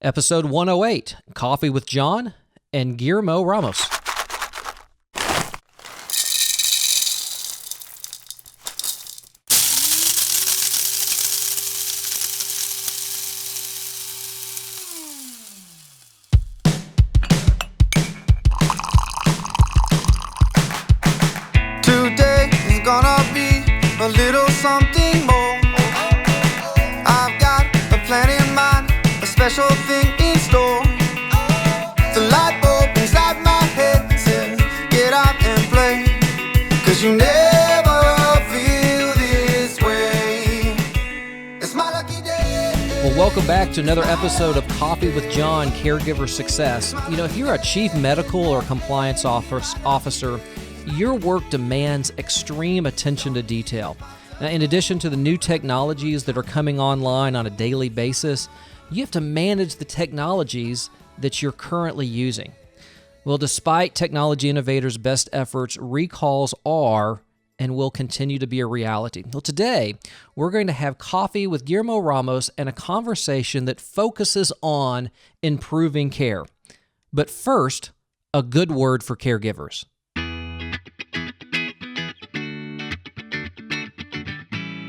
Episode 108, Coffee with John and Geullermo Ramos. Today is gonna be a little something more. I've got a plan in mind, a special thing in store. The light bulb inside my head says, get out and play, 'cause you never feel this way. It's my lucky day. Well, welcome back to another episode of Coffee with John, Caregiver Success. You know, if you're a chief medical or compliance officer, your work demands extreme attention to detail. Now, in addition to the new technologies that are coming online on a daily basis, you have to manage the technologies that you're currently using. Well, despite technology innovators' best efforts, recalls are and will continue to be a reality. Well, today, we're going to have coffee with Geullermo Ramos and a conversation that focuses on improving care. But first, a good word for caregivers.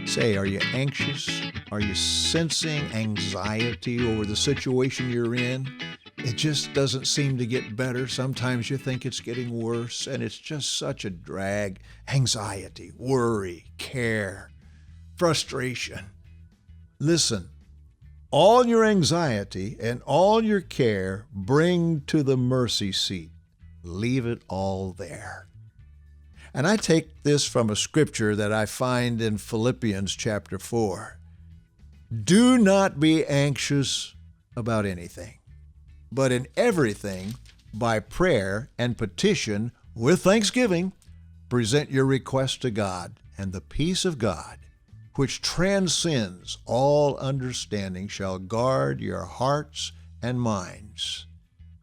Say, are you anxious? Are you sensing anxiety over the situation you're in? It just doesn't seem to get better. Sometimes you think it's getting worse, and it's just such a drag. Anxiety, worry, care, frustration. Listen, all your anxiety and all your care bring to the mercy seat. Leave it all there. And I take this from a scripture that I find in Philippians chapter 4. Do not be anxious about anything, but in everything, by prayer and petition, with thanksgiving, present your request to God, and the peace of God, which transcends all understanding, shall guard your hearts and minds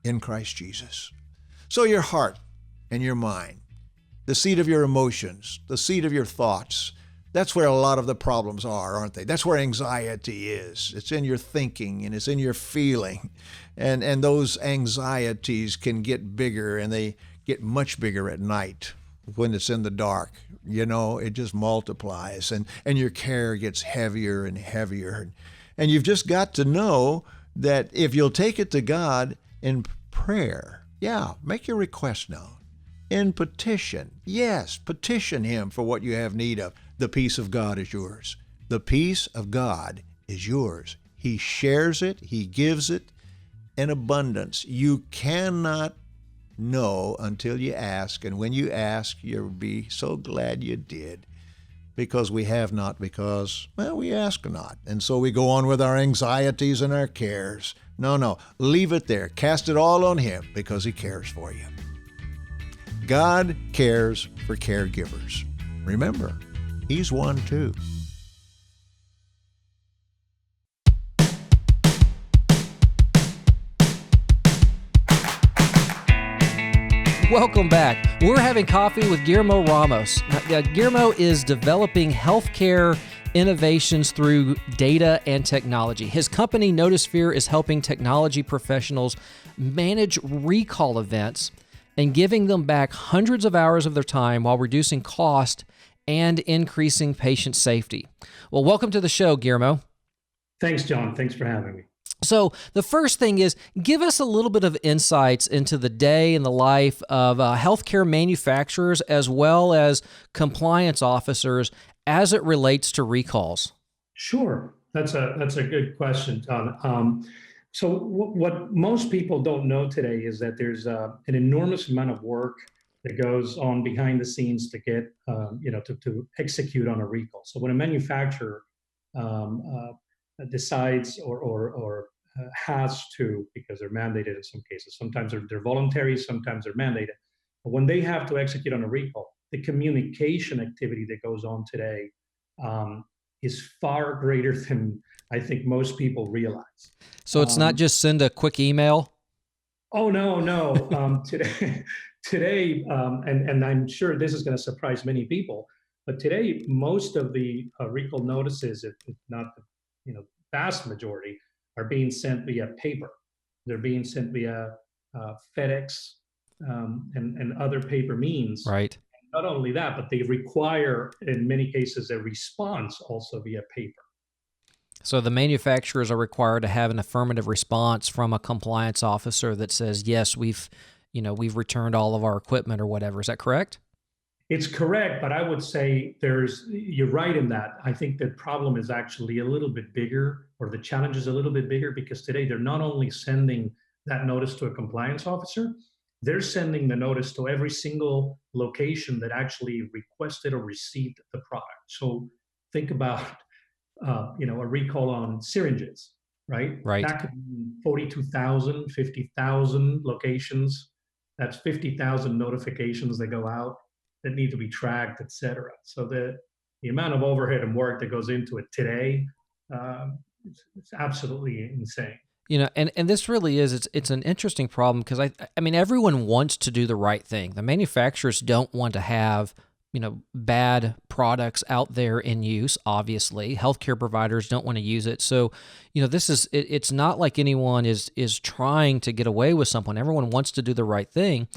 in Christ Jesus. So your heart and your mind, the seat of your emotions, the seat of your thoughts, that's where a lot of the problems are, aren't they? That's where anxiety is. It's in your thinking and it's in your feeling. And those anxieties can get bigger, and they get much bigger at night when it's in the dark. You know, it just multiplies, and your care gets heavier and heavier. And you've just got to know that if you'll take it to God in prayer, make your request known. In petition, yes, petition Him for what you have need of. The peace of God is yours. The peace of God is yours. He shares it. He gives it in abundance. You cannot know until you ask. And when you ask, you'll be so glad you did. Because we have not, because, we ask not. And so we go on with our anxieties and our cares. No, leave it there. Cast it all on Him, because He cares for you. God cares for caregivers. Remember, He's one too. Welcome back. We're having coffee with Geullermo Ramos. Now, Geullermo is developing healthcare innovations through data and technology. His company, Notisphere, is helping technology professionals manage recall events and giving them back hundreds of hours of their time while reducing cost and increasing patient safety. Well, welcome to the show, Geullermo. Thanks, John. Thanks for having me. So the first thing is, give us a little bit of insights into the day and the life of healthcare manufacturers as well as compliance officers as it relates to recalls. Sure. That's a good question, John. So what most people don't know today is that there's an enormous amount of work that goes on behind the scenes to get, to execute on a recall. So when a manufacturer decides or has to, because they're mandated in some cases, sometimes they're voluntary, sometimes they're mandated. But when they have to execute on a recall, the communication activity that goes on today is far greater than I think most people realize. So it's not just send a quick email? Oh, no. Today, and I'm sure this is going to surprise many people, but today, most of the recall notices, if not the vast majority, are being sent via paper. they're being sent via FedEx and other paper means. Right. Not only that, but they require, in many cases, a response also via paper. So the manufacturers are required to have an affirmative response from a compliance officer that says, yes, we've returned all of our equipment or whatever. Is that correct? It's correct, but I would say you're right in that. I think the problem is actually a little bit bigger, or the challenge is a little bit bigger, because today they're not only sending that notice to a compliance officer, they're sending the notice to every single location that actually requested or received the product. So think about a recall on syringes, right? Right. That could be 42,000, 50,000 locations. That's 50,000 notifications that go out that need to be tracked, et cetera. So the amount of overhead and work that goes into it today, it's absolutely insane. And this really is, it's an interesting problem because I mean, everyone wants to do the right thing. The manufacturers don't want to have, bad products out there in use, obviously. Healthcare providers don't want to use it. So, it's not like anyone is trying to get away with something. Everyone wants to do the right thing,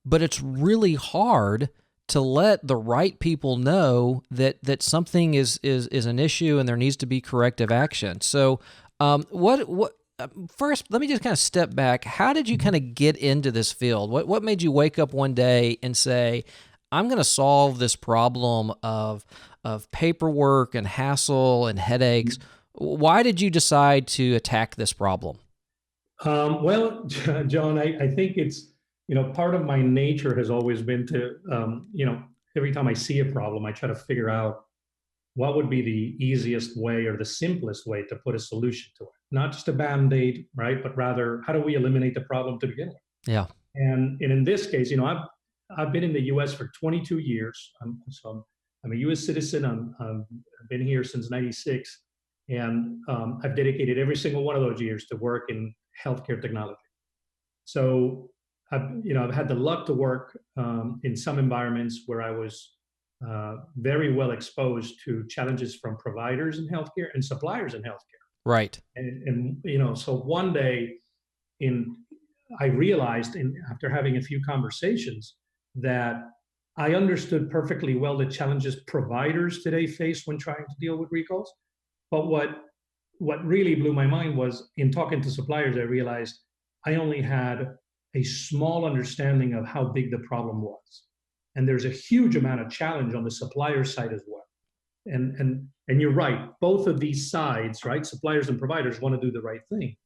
but it's really hard to let the right people know that something is an issue and there needs to be corrective action. So, first, let me just kind of step back. How did you kind of get into this field? What made you wake up one day and say, I'm going to solve this problem of paperwork and hassle and headaches? Why did you decide to attack this problem? Well, John, I think it's, part of my nature has always been to, every time I see a problem, I try to figure out what would be the easiest way or the simplest way to put a solution to it. Not just a Band-Aid, right? But rather, how do we eliminate the problem to begin with? Yeah. And in this case, I've been in the U.S. for 22 years. I'm a U.S. citizen. I've been here since '96, and I've dedicated every single one of those years to work in healthcare technology. So I've had the luck to work in some environments where I was very well exposed to challenges from providers in healthcare and suppliers in healthcare. Right. And so one day, I realized, after having a few conversations, that I understood perfectly well the challenges providers today face when trying to deal with recalls. But what really blew my mind was, in talking to suppliers, I realized I only had a small understanding of how big the problem was. And there's a huge amount of challenge on the supplier side as well. And you're right, both of these sides, right, suppliers and providers, want to do the right thing.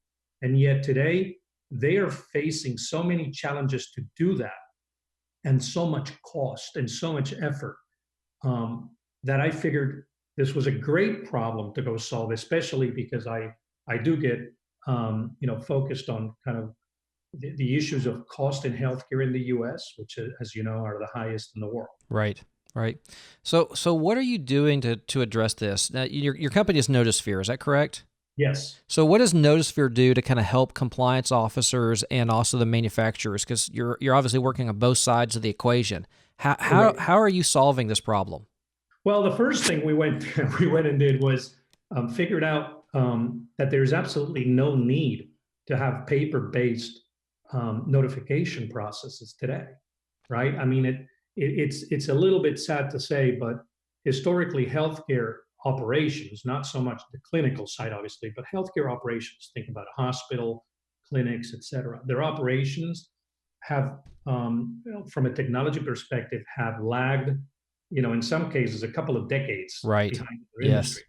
And yet today, they are facing so many challenges to do that, and so much cost and so much effort, that I figured this was a great problem to go solve, especially because I do get focused on kind of the issues of cost in healthcare in the U.S., which, as you know, are the highest in the world. Right. Right. So what are you doing to address this? Now, your company is Notisphere, is that correct? Yes. So what does Notisphere do to kind of help compliance officers and also the manufacturers? Because you're obviously working on both sides of the equation. How are you solving this problem? Well, the first thing we went and did was figured out that there's absolutely no need to have paper-based notification processes today, right? I mean, it's a little bit sad to say, but historically, healthcare operations, not so much the clinical side, obviously, but healthcare operations, think about a hospital, clinics, et cetera. Their operations have, from a technology perspective, have lagged, in some cases, a couple of decades behind their industry.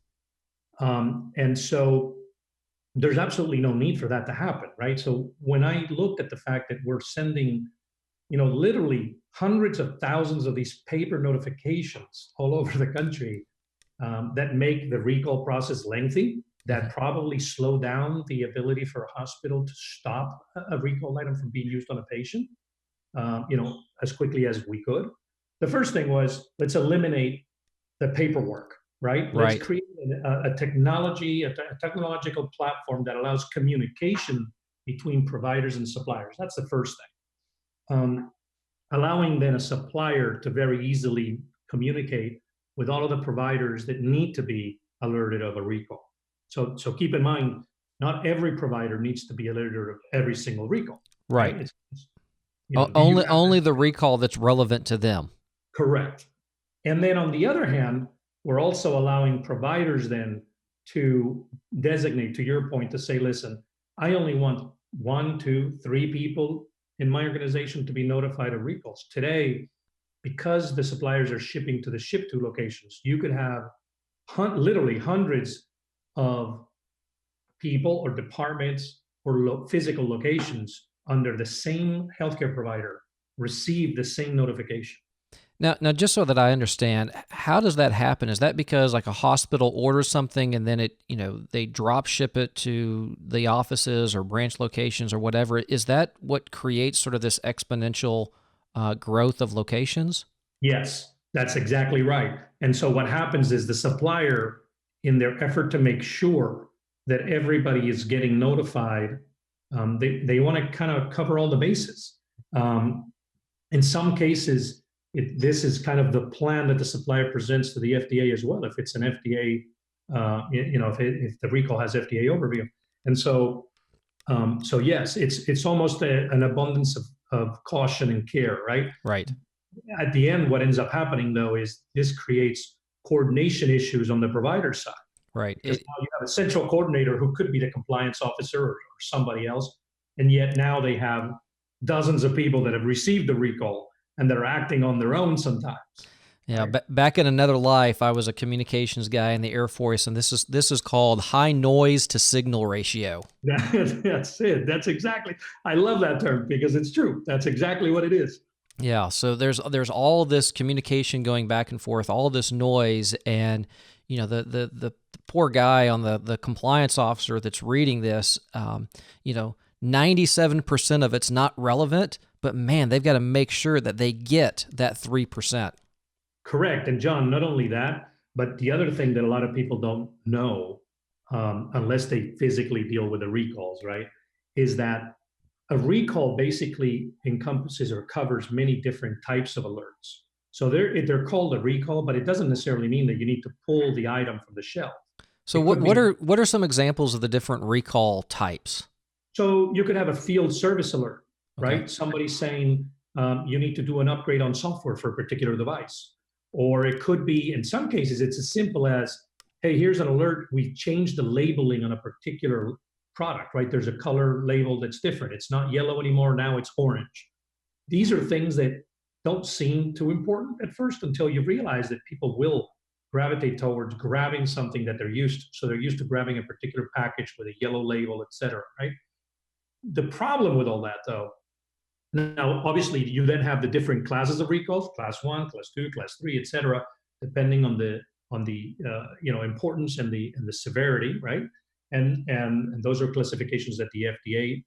And so there's absolutely no need for that to happen, right? So when I looked at the fact that we're sending, literally hundreds of thousands of these paper notifications all over the country, that make the recall process lengthy, that probably slow down the ability for a hospital to stop a recall item from being used on a patient, as quickly as we could. The first thing was, let's eliminate the paperwork, right? Let's create a technological platform that allows communication between providers and suppliers. That's the first thing. Allowing then a supplier to very easily communicate with all of the providers that need to be alerted of a recall. So keep in mind, not every provider needs to be a leader of every single recall. Right. Do you have Only the recall that's relevant to them. correct? And then on the other hand, we're also allowing providers then to designate, to your point, to say, listen, I only want 1, 2, 3 people in my organization to be notified of recalls. Today, because the suppliers are shipping to the ship to locations, you could have literally hundreds of people or departments or physical locations under the same healthcare provider receive the same notification. Now, just so that I understand, how does that happen? Is that because like a hospital orders something and then they drop ship it to the offices or branch locations or whatever? Is that what creates sort of this exponential growth of locations? Yes, that's exactly right. And so what happens is the supplier, in their effort to make sure that everybody is getting notified, they want to kind of cover all the bases. In some cases, this is kind of the plan that the supplier presents to the FDA as well. If it's an FDA, if the recall has FDA overview, and so yes, it's almost an abundance of caution and care, right? Right. At the end, what ends up happening though is this creates coordination issues on the provider side. Right. Because now you have a central coordinator who could be the compliance officer or somebody else, and yet now they have dozens of people that have received the recall and that are acting on their own sometimes. Yeah, right? back in another life, I was a communications guy in the Air Force, and this is called high noise to signal ratio. That's it. That's exactly. I love that term because it's true. That's exactly what it is. Yeah, so there's all this communication going back and forth, all this noise, and the poor guy on the compliance officer that's reading this, 97% of it's not relevant, but man, they've got to make sure that they get that 3%. Correct. And John, not only that, but the other thing that a lot of people don't know, unless they physically deal with the recalls, right, is that a recall basically encompasses or covers many different types of alerts. So they're called a recall, but it doesn't necessarily mean that you need to pull the item from the shelf. So what are some examples of the different recall types? So you could have a field service alert, Okay. right? Somebody saying you need to do an upgrade on software for a particular device. Or it could be, in some cases, it's as simple as, hey, here's an alert. We've changed the labeling on a particular product, right? There's a color label that's different. It's not yellow anymore. Now it's orange. These are things that don't seem too important at first until you realize that people will gravitate towards grabbing something that they're used to. So they're used to grabbing a particular package with a yellow label, et cetera, right? The problem with all that, though, now obviously you then have the different classes of recalls: class 1, class 2, class 3, et cetera, depending on the importance and the severity, right? And those are classifications that the FDA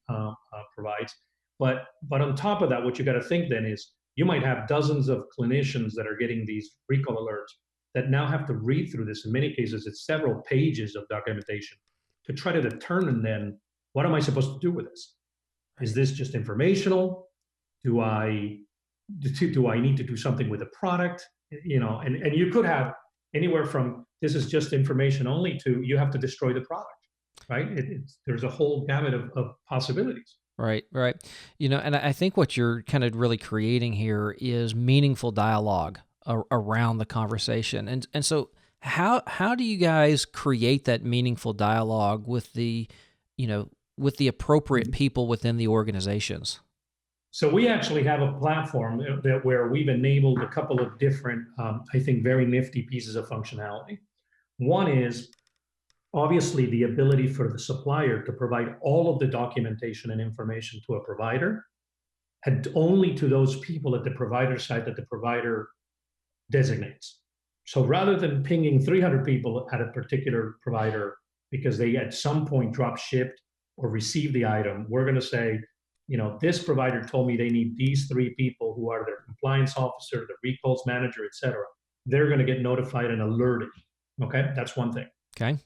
provides. But on top of that, what you got to think then is you might have dozens of clinicians that are getting these recall alerts that now have to read through this. In many cases, it's several pages of documentation to try to determine then, what am I supposed to do with this? Is this just informational? Do I need to do something with the product? And you could have anywhere from this is just information only to you have to destroy the product, right? There's a whole gamut of possibilities. Right. And I think what you're kind of really creating here is meaningful dialogue around the conversation. And so how do you guys create that meaningful dialogue with the appropriate people within the organizations? So we actually have a platform where we've enabled a couple of different, I think, very nifty pieces of functionality. One is obviously the ability for the supplier to provide all of the documentation and information to a provider, and only to those people at the provider side that the provider designates. So rather than pinging 300 people at a particular provider because they at some point drop shipped or received the item, we're going to say, this provider told me they need these 3 people who are their compliance officer, the recalls manager, et cetera. They're going to get notified and alerted. Okay, that's one thing. Okay.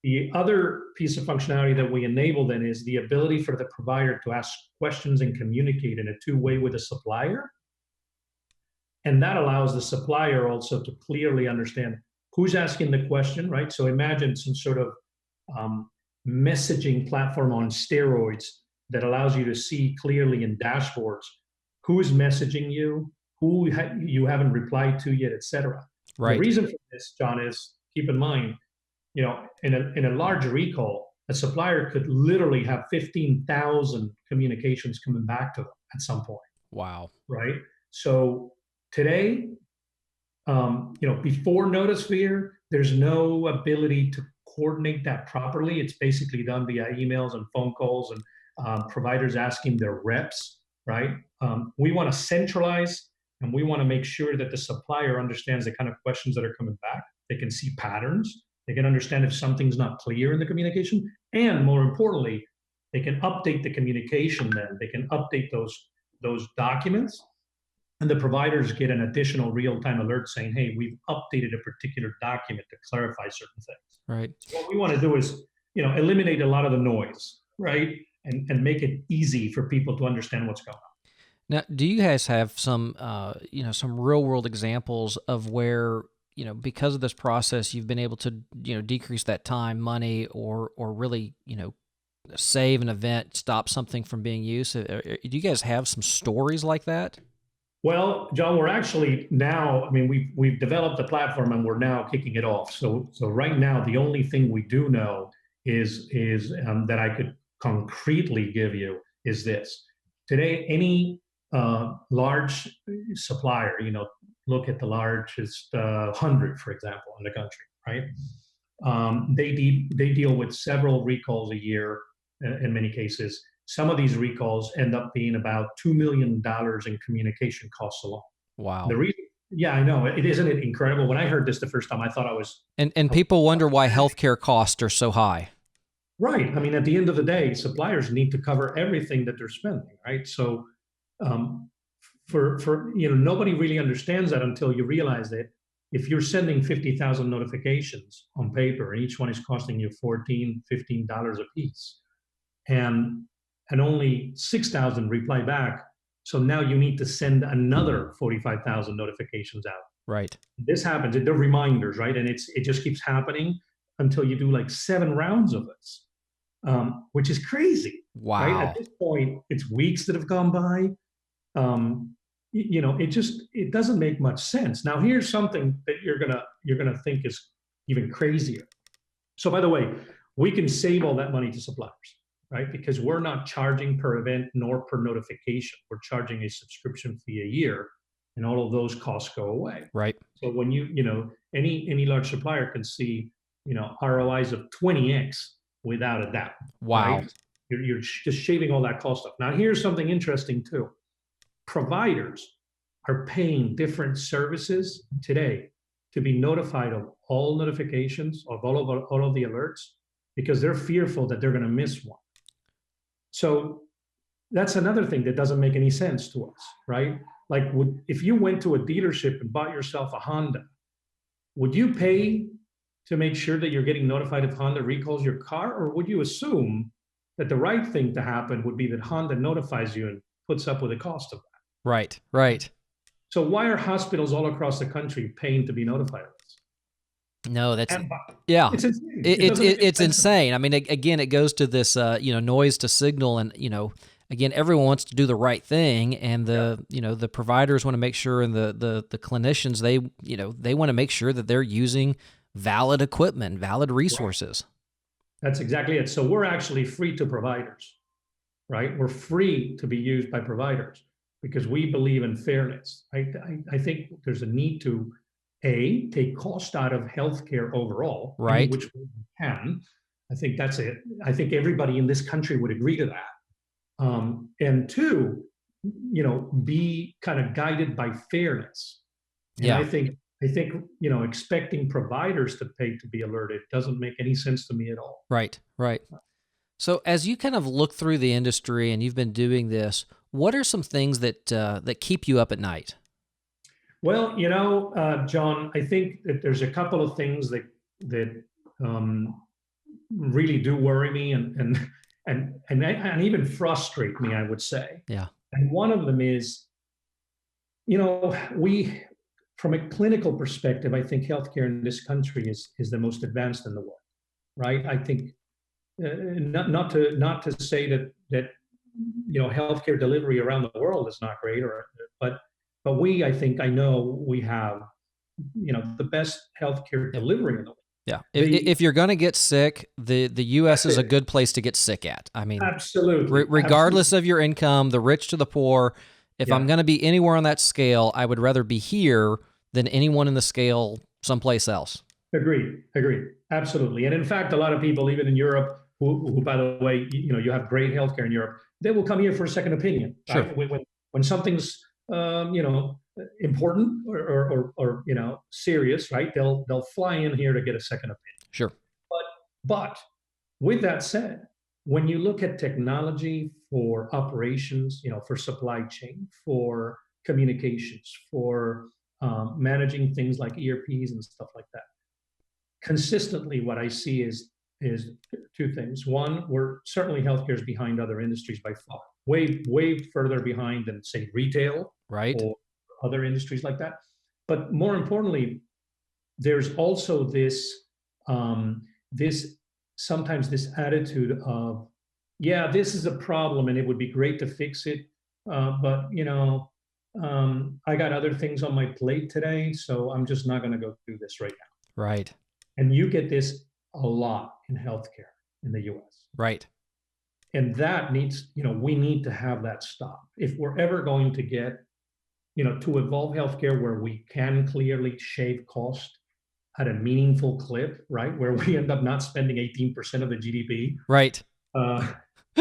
The other piece of functionality that we enable then is the ability for the provider to ask questions and communicate in a two-way with the supplier. And that allows the supplier also to clearly understand who's asking the question, right? So imagine some sort of messaging platform on steroids that allows you to see clearly in dashboards who is messaging you, who you haven't replied to yet, etc. The Right. reason for this, John, is keep in mind, in a large recall, a supplier could literally have 15,000 communications coming back to them at some point, Wow. right? So today, before Notisphere, there's no ability to coordinate that properly. It's basically done via emails and phone calls and providers asking their reps, right? We want to centralize, and we want to make sure that the supplier understands the kind of questions that are coming back. They can see patterns. They can understand if something's not clear in the communication. And more importantly, they can update the communication then. They can update those documents, and the providers get an additional real-time alert saying, hey, we've updated a particular document to clarify certain things. Right. So what we want to do is, eliminate a lot of the noise, right? And make it easy for people to understand what's going on. Now, do you guys have some, some real world examples of where, because of this process, you've been able to, decrease that time, money, or really, save an event, stop something from being used? Do you guys have some stories like that? Well, John, we're actually now, we've developed a platform and we're now kicking it off. So right now, the only thing we do know is that I could concretely give you is this. Today, any large supplier, look at the largest 100, for example, in the country, right? They deal with several recalls a year in many cases. Some of these recalls end up being about $2 million in communication costs alone. Wow. The reason, yeah, I know. Isn't it incredible? When I heard this the first time, I thought I was... And people wonder why healthcare costs are so high. Right. At the end of the day, suppliers need to cover everything that they're spending, right? So nobody really understands that until you realize that if you're sending 50,000 notifications on paper and each one is costing you $14, $15 a piece, and only 6,000 reply back. So now you need to send another 45,000 notifications out. Right. This happens. They're reminders, right? And it just keeps happening until you do like 7 rounds of this, which is crazy. Wow. Right? At this point, it's weeks that have gone by. It doesn't make much sense. Now, here's something that you're gonna think is even crazier. So, by the way, we can save all that money to suppliers, right? Because we're not charging per event nor per notification. We're charging a subscription fee a year, and all of those costs go away. Right. So when any large supplier can see, ROIs of 20x without a doubt. Wow. Right? You're just shaving all that cost off. Now, here's something interesting too. Providers are paying different services today to be notified of all notifications, of all of the alerts, because they're fearful that they're going to miss one. So that's another thing that doesn't make any sense to us, right? Like, if you went to a dealership and bought yourself a Honda, would you pay to make sure that you're getting notified if Honda recalls your car? Or would you assume that the right thing to happen would be that Honda notifies you and puts up with the cost of that? Right, right. So why are hospitals all across the country paying to be notified of this? No, that's yeah. It's insane. It's insane. Again, it goes to this noise to signal, and again, everyone wants to do the right thing, and the providers want to make sure, and the clinicians they want to make sure that they're using valid equipment, valid resources. Right. That's exactly it. So we're actually free to providers, right? We're free to be used by providers because we believe in fairness. I think there's a need to take cost out of healthcare overall, right? Which we can. I think that's it. I think everybody in this country would agree to that. And 2, be kind of guided by fairness. And yeah. I think expecting providers to pay to be alerted doesn't make any sense to me at all. Right, right. So as you kind of look through the industry and you've been doing this, what are some things that keep you up at night? Well, John, I think that there's a couple of things that really do worry me and even frustrate me, I would say. Yeah. And one of them is, from a clinical perspective, I think healthcare in this country is the most advanced in the world, right? I think not to say that healthcare delivery around the world is not great, but I know we have the best healthcare Yep. delivery in the world. Yeah. The If you're going to get sick, the U.S. That's is a it. good place to get sick at. I mean, Absolutely. regardless of your income, the rich to the poor, if I'm Yeah. going to be anywhere on that scale, I would rather be here than anyone in the scale someplace else. Agreed. Absolutely. And in fact, a lot of people, even in Europe, who by the way, you have great healthcare in Europe, they will come here for a second opinion, Sure. right? When something's important or serious, right? They'll fly in here to get a second opinion. Sure. But with that said, when you look at technology for operations, for supply chain, for communications, for managing things like ERPs and stuff like that, consistently what I see is two things. One, we're certainly healthcare is behind other industries by far, way further behind than say retail Right. or other industries like that. But more importantly, there's also this sometimes this attitude of, yeah, this is a problem and it would be great to fix it, but I got other things on my plate today, so I'm just not going to go do this right now. Right. And you get this a lot in healthcare in the US. Right. And that needs, we need to have that stop. If we're ever going to get, to evolve healthcare where we can clearly shave cost at a meaningful clip, right? Where we end up not spending 18% of the GDP. Right.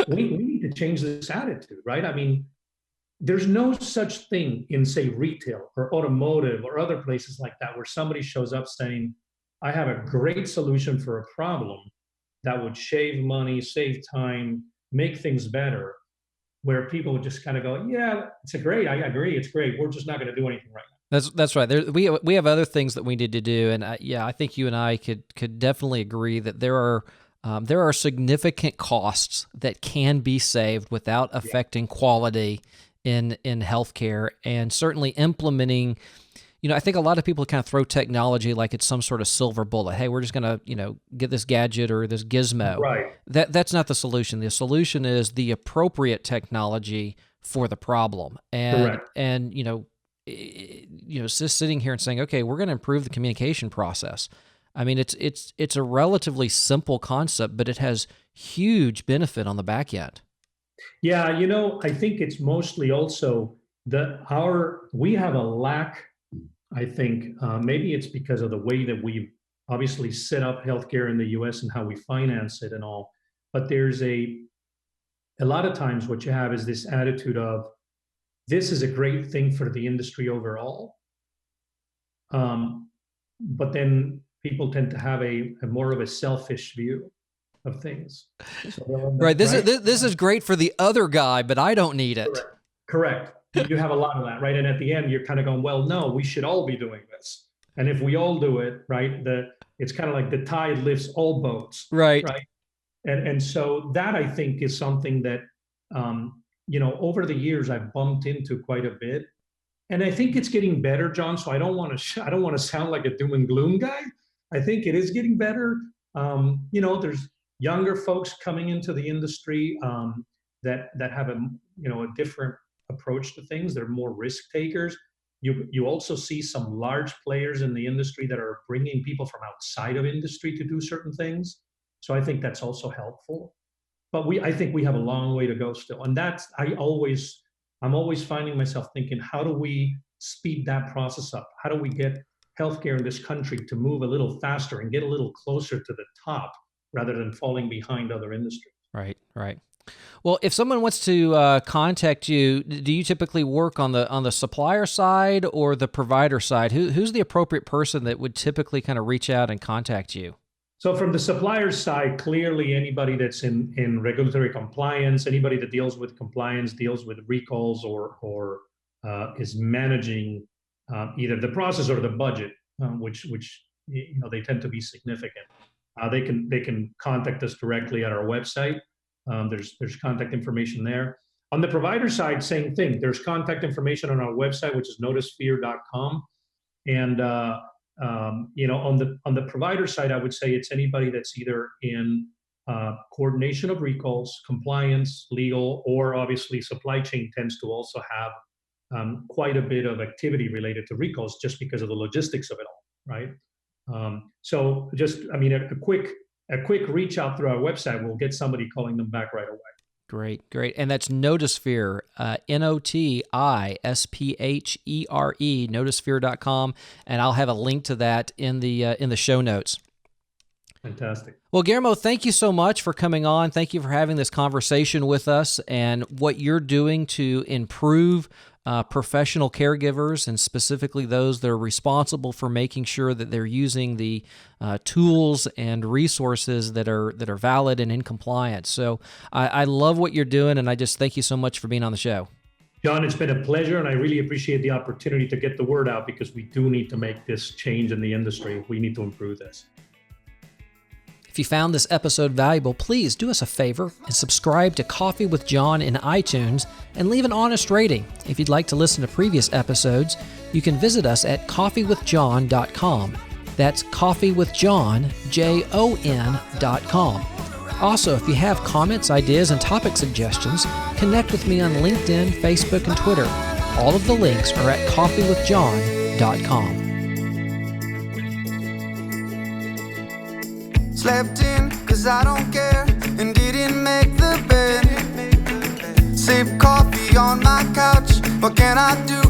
We need to change this attitude, right? I mean, there's no such thing in, say, retail or automotive or other places like that where somebody shows up saying, I have a great solution for a problem that would shave money, save time, make things better, where people would just kind of go, yeah, I agree, it's great. We're just not going to do anything right now. That's right. We have other things that we need to do, and I think you and I could definitely agree that there are significant costs that can be saved without affecting quality in healthcare, and certainly implementing. I think a lot of people kind of throw technology like it's some sort of silver bullet. Hey, we're just going to, get this gadget or this gizmo. Right. That's not the solution. The solution is the appropriate technology for the problem. Correct. And just sitting here and saying, okay, we're going to improve the communication process. I mean, it's a relatively simple concept, but it has huge benefit on the back end. Yeah, I think it's mostly also we have a lack. I think maybe it's because of the way that we've obviously set up healthcare in the US and how we finance it and all. But there's a lot of times what you have is this attitude of, this is a great thing for the industry overall. But then people tend to have a more of a selfish view of things. Right. This is great for the other guy, but I don't need it. Correct. You have a lot of that, right? And at the end, you're kind of going, well, no, we should all be doing this. And if we all do it, right, it's kind of like the tide lifts all boats. Right. And so that, I think, is something that, over the years I've bumped into quite a bit. And I think it's getting better, John. So I don't want to sound like a doom and gloom guy. I think it is getting better. There's younger folks coming into the industry that have a different approach to things. They're more risk takers. You also see some large players in the industry that are bringing people from outside of industry to do certain things. So I think that's also helpful. But I think we have a long way to go still. And I'm always finding myself thinking, how do we speed that process up? How do we get healthcare in this country to move a little faster and get a little closer to the top rather than falling behind other industries? Right. Well, if someone wants to contact you, do you typically work on the supplier side or the provider side? Who's the appropriate person that would typically kind of reach out and contact you? So from the supplier side, clearly anybody that's in regulatory compliance, anybody that deals with compliance, deals with recalls, or is managing either the process or the budget, which they tend to be significant. They can contact us directly at our website. There's contact information there. On the provider side, same thing. There's contact information on our website, which is noticephere.com. And on the provider side, I would say it's anybody that's either in coordination of recalls, compliance, legal, or obviously supply chain tends to also have quite a bit of activity related to recalls just because of the logistics of it all, right? So just, I mean, a quick reach out through our website will get somebody calling them back right away. Great. And that's Notisphere, Notisphere, notisphere.com, and I'll have a link to that in the show notes. Fantastic. Well, Geullermo, thank you so much for coming on. Thank you for having this conversation with us and what you're doing to improve professional caregivers, and specifically those that are responsible for making sure that they're using the tools and resources that are valid and in compliance. So I love what you're doing, and I just thank you so much for being on the show. John, it's been a pleasure, and I really appreciate the opportunity to get the word out, because we do need to make this change in the industry. We need to improve this. If you found this episode valuable, please do us a favor and subscribe to Coffee with John in iTunes and leave an honest rating. If you'd like to listen to previous episodes, you can visit us at coffeewithjohn.com. That's coffeewithjohn.com. Also, if you have comments, ideas, and topic suggestions, connect with me on LinkedIn, Facebook, and Twitter. All of the links are at coffeewithjohn.com. Slept in, cause I don't care, and didn't make the bed. Sip coffee on my couch, what can I do?